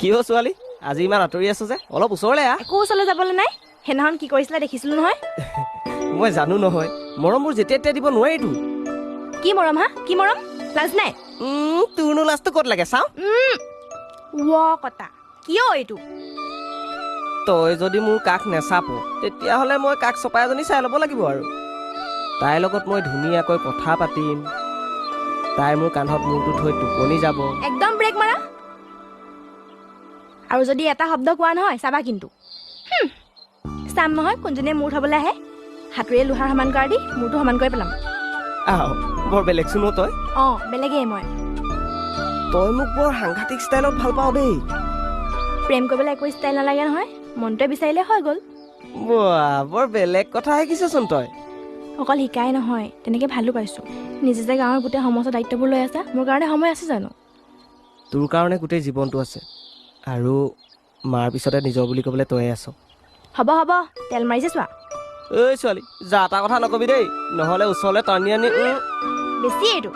কিয় ছোৱালী আজি ইমান আঁতৰি আছো যে অলপ ওচৰলে আহ একো ওচৰলৈ যাবলৈ নাই সেইদিনাখন কি কৰিছিলা দেখিছিলো নহয় মই জানো নহয় মৰমবোৰ যেতিয়া তেতিয়া দিব নোৱাৰিতো কি মৰম হা কি মৰম লাজ নাই তোৰনো লাজটো ক'ত লাগে চাওঁ কটা কিয় এইটো তই যদি মোৰ কাষ নেচাপ তেতিয়াহ'লে মই কাষ চপাই এজনী চাই ল'ব লাগিব আৰু তাইৰ লগত মই ধুনীয়াকৈ কথা পাতিম তাই মোৰ কান্ধত মূৰটো থৈ টোপনি যাব একদম ব্ৰেক মাৰা আৰু যদি এটা শব্দ কোৱা নহয় চাবা কিন্তু চাম নহয় কোনজনীয়ে মূৰ থবলৈ আহে হাতুৰে লোহাৰ সমান কৰা দি মূৰটো সমান কৰি পেলাম আহ বৰ বেলেগ চুনো তই বেলেগেই মই তই মোক বৰ সাংঘাতিক ষ্টাইলত ভাল পাওঁ দেই প্ৰেম কৰিবলৈ একো ষ্টাইল নালাগে নহয় মনটোৱে বিচাৰিলে হৈ গ'ল বৰ বেলেগ কথা শিকিছচোন তই অকল শিকাই নহয় তেনেকে ভালো পাইছো নিজে যে গাঁৱৰ গোটেই সমস্ত দায়িত্ববোৰ লৈ আছা মোৰ কাৰণে সময় আছে জানো তোৰ কাৰণে গোটেই জীৱনটো আছে আৰু মাৰ পিছতে নিজৰ বুলি ক'বলৈ তয়ে আছ হ'ব তেল মাৰিছে চোৱা ঐ ছোৱালী যা এটা কথা নকবি দেই নহ'লে ওচৰলৈ টানি আনি বেছি এইটো